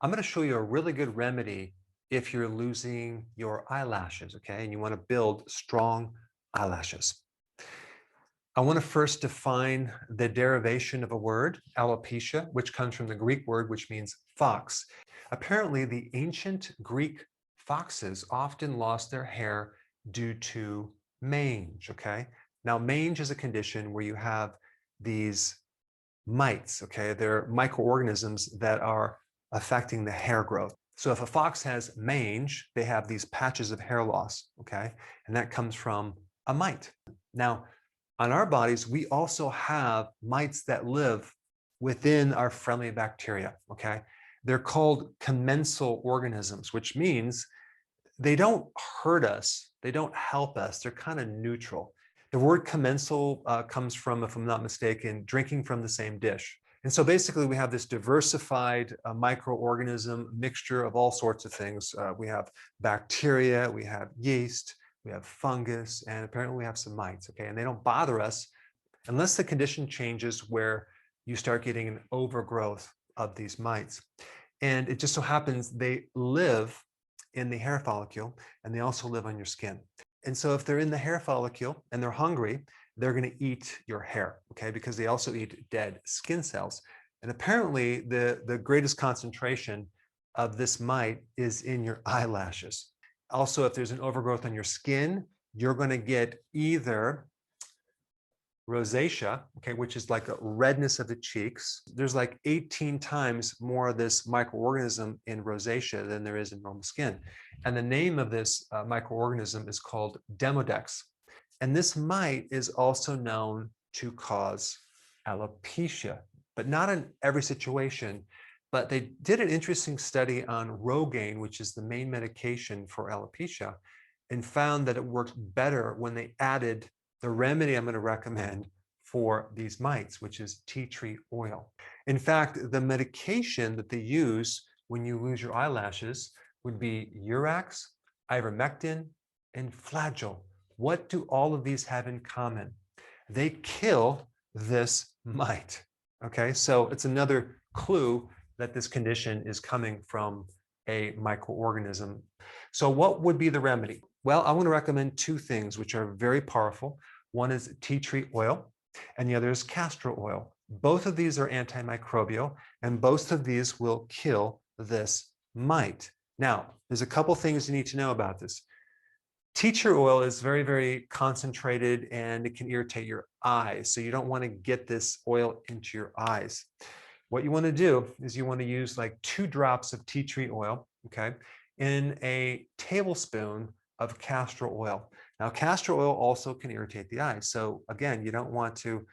I'm going to show you a really good remedy if you're losing your eyelashes, okay? And you want to build strong eyelashes. I want to first define the derivation of a word, alopecia, which comes from the Greek word, which means fox. Apparently, the ancient Greek foxes often lost their hair due to mange, okay? Now, mange is a condition where you have these mites, okay? They're microorganisms that are affecting the hair growth. So if a fox has mange, they have these patches of hair loss, okay? And that comes from a mite. Now, on our bodies, we also have mites that live within our friendly bacteria, okay? They're called commensal organisms, which means they don't hurt us, they don't help us, they're kind of neutral. The word commensal comes from, if I'm not mistaken, drinking from the same dish. And so basically we have this diversified microorganism mixture of all sorts of things. We have bacteria, we have yeast, we have fungus, and apparently we have some mites, okay? And they don't bother us unless the condition changes where you start getting an overgrowth of these mites. And it just so happens they live in the hair follicle, and they also live on your skin. And so if they're in the hair follicle and they're hungry, they're going to eat your hair, okay? Because they also eat dead skin cells. And apparently the greatest concentration of this mite is in your eyelashes. Also, if there's an overgrowth on your skin, you're going to get either rosacea, okay, which is like a redness of the cheeks. There's like 18 times more of this microorganism in rosacea than there is in normal skin. And the name of this microorganism is called Demodex. And this mite is also known to cause alopecia, but not in every situation. But they did an interesting study on Rogaine, which is the main medication for alopecia, and found that it worked better when they added the remedy I'm going to recommend for these mites, which is tea tree oil. In fact, the medication that they use when you lose your eyelashes would be Urax, ivermectin, and Flagyl. What do all of these have in common? They kill this mite. Okay, so it's another clue that this condition is coming from a microorganism. So what would be the remedy? Well, I want to recommend two things which are very powerful. One is tea tree oil, and the other is castor oil. Both of these are antimicrobial, and both of these will kill this mite. Now, there's a couple things you need to know about this. Tea tree oil is very, very concentrated, and it can irritate your eyes. So you don't want to get this oil into your eyes. What you want to do is you want to use like 2 drops of tea tree oil, okay, in a tablespoon of castor oil. Now, castor oil also can irritate the eyes. So again, you don't want to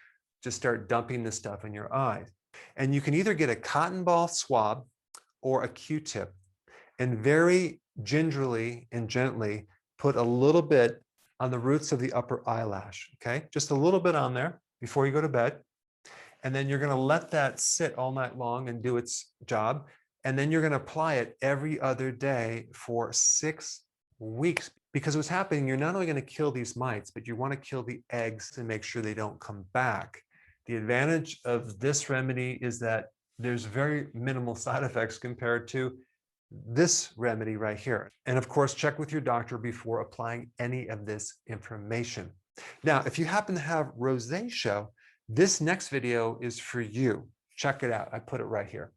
just start dumping this stuff in your eyes. And you can either get a cotton ball swab or a Q-tip, and very gingerly and gently put a little bit on the roots of the upper eyelash, okay? Just a little bit on there before you go to bed. And then you're going to let that sit all night long and do its job. And then you're going to apply it every other day for 6 weeks. Because what's happening, you're not only going to kill these mites, but you want to kill the eggs and make sure they don't come back. The advantage of this remedy is that there's very minimal side effects compared to this remedy right here. And of course, check with your doctor before applying any of this information. Now, if you happen to have rosacea, this next video is for you. Check it out. I put it right here.